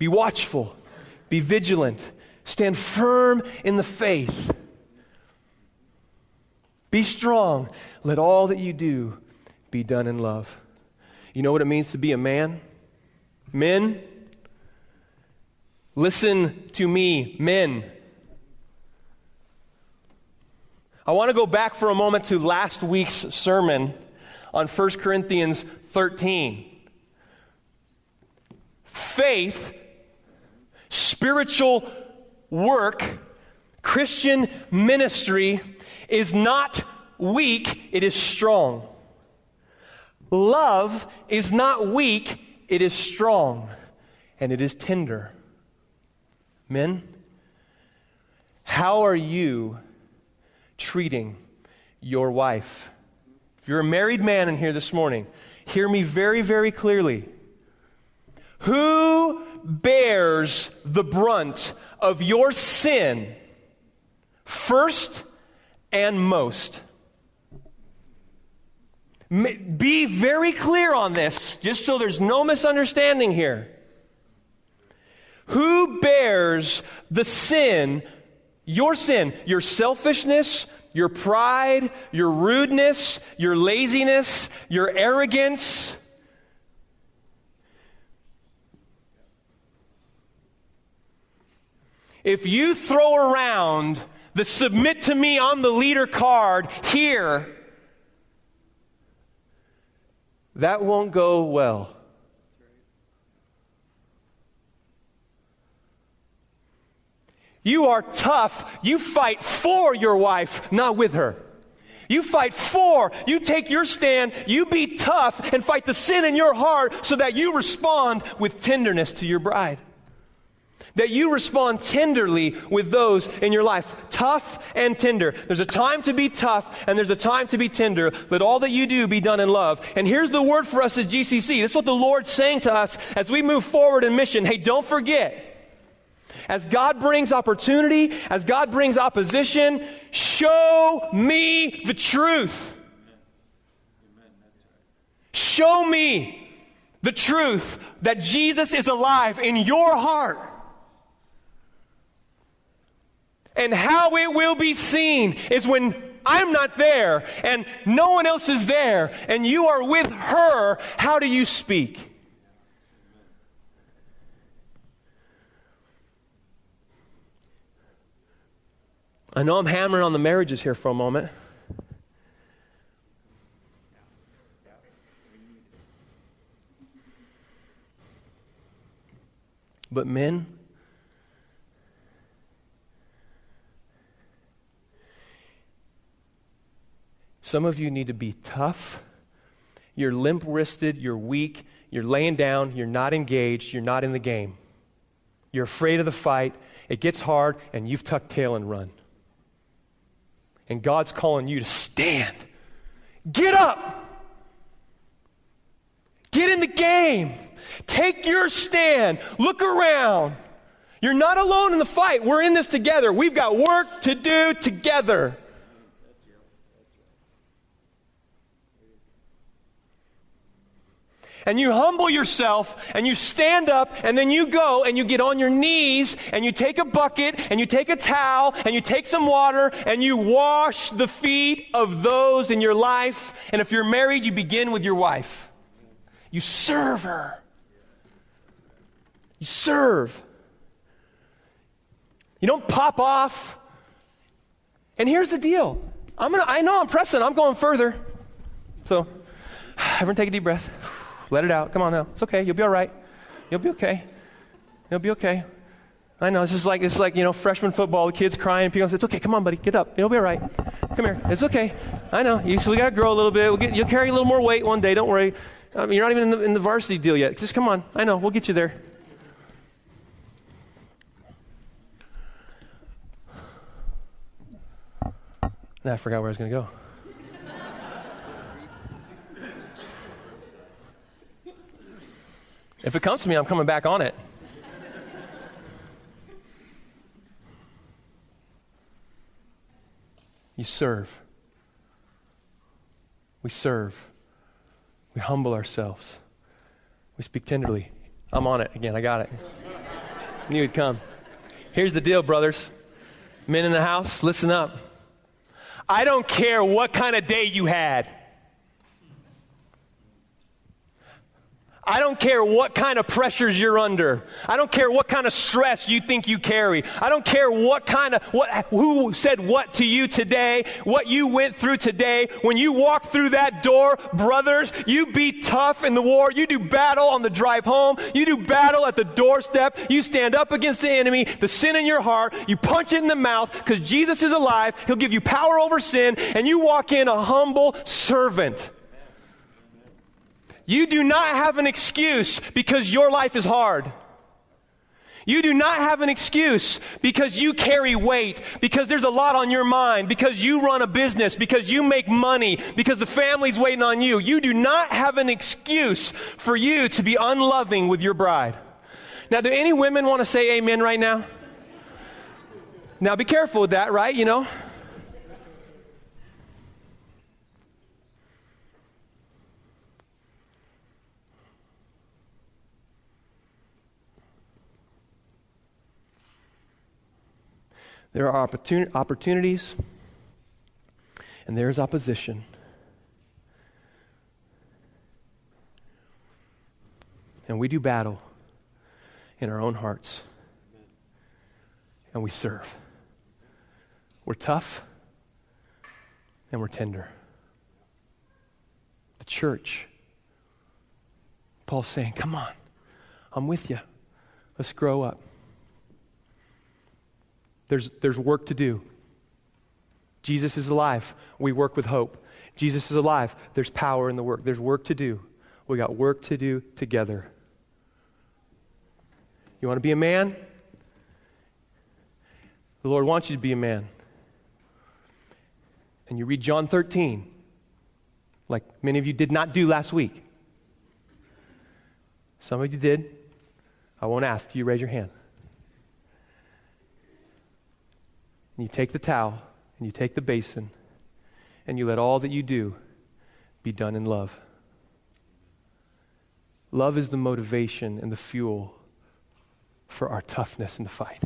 Be watchful. Be vigilant. Stand firm in the faith. Be strong. Let all that you do be done in love. You know what it means to be a man? Men, listen to me, men. I want to go back for a moment to last week's sermon on 1 Corinthians 13. Faith, spiritual work, Christian ministry is not weak, it is strong. Love is not weak, it is strong, and it is tender. Men, how are you treating your wife? If you're a married man in here this morning, hear me very, very clearly. Who bears the brunt of your sin first and most? Be very clear on this, just so there's no misunderstanding here. Who bears the sin, your selfishness, your pride, your rudeness, your laziness, your arrogance? If you throw around the submit to me on the leader card here, that won't go well. You are tough. You fight for your wife, not with her. You fight for, you take your stand, you be tough and fight the sin in your heart so that you respond with tenderness to your bride. That you respond tenderly with those in your life. Tough and tender. There's a time to be tough and there's a time to be tender. Let all that you do be done in love. And here's the word for us as GCC. This is what the Lord's saying to us as we move forward in mission. Hey, don't forget. As God brings opportunity, as God brings opposition, show me the truth. Show me the truth that Jesus is alive in your heart. And how it will be seen is when I'm not there and no one else is there and you are with her, how do you speak? I know I'm hammering on the marriages here for a moment. But men, some of you need to be tough. You're limp-wristed, you're weak, you're laying down, you're not engaged, you're not in the game. You're afraid of the fight, it gets hard, and you've tucked tail and run. And God's calling you to stand. Get up. Get in the game. Take your stand. Look around. You're not alone in the fight. We're in this together. We've got work to do together. And you humble yourself, and you stand up, and then you go, and you get on your knees, and you take a bucket, and you take a towel, and you take some water, and you wash the feet of those in your life. And if you're married, you begin with your wife. You serve her. You serve. You don't pop off. And here's the deal. I know I'm pressing. I'm going further. So, everyone take a deep breath. Let it out. Come on now. It's okay. You'll be all right. You'll be okay. You'll be okay. I know. It's like freshman football. The kids crying. People say, it's okay. Come on, buddy. Get up. It'll be all right. Come here. It's okay. I know. We got to grow a little bit. You'll carry a little more weight one day. Don't worry. You're not even in the varsity deal yet. Just come on. I know. We'll get you there. I forgot where I was going to go. If it comes to me, I'm coming back on it. You serve. We serve. We humble ourselves. We speak tenderly. I'm on it again. I got it. Knew he'd come. Here's the deal, brothers. Men in the house, listen up. I don't care what kind of day you had. I don't care what kind of pressures you're under. I don't care what kind of stress you think you carry. I don't care who said what to you today, what you went through today. When you walk through that door, brothers, you be tough in the war. You do battle on the drive home. You do battle at the doorstep. You stand up against the enemy, the sin in your heart. You punch it in the mouth because Jesus is alive. He'll give you power over sin, and you walk in a humble servant. You do not have an excuse because your life is hard. You do not have an excuse because you carry weight, because there's a lot on your mind, because you run a business, because you make money, because the family's waiting on you. You do not have an excuse for you to be unloving with your bride. Now, do any women want to say amen right now? Now, be careful with that, right? You know? There are opportunities, and there is opposition. And we do battle in our own hearts. And we serve. We're tough, and we're tender. The church, Paul's saying, come on, I'm with you. Let's grow up. There's work to do. Jesus is alive. We work with hope. Jesus is alive. There's power in the work. There's work to do. We got work to do together. You want to be a man? The Lord wants you to be a man. And you read John 13, like many of you did not do last week. Some of you did. I won't ask. You raise your hand. And you take the towel, and you take the basin, and you let all that you do be done in love. Love is the motivation and the fuel for our toughness in the fight.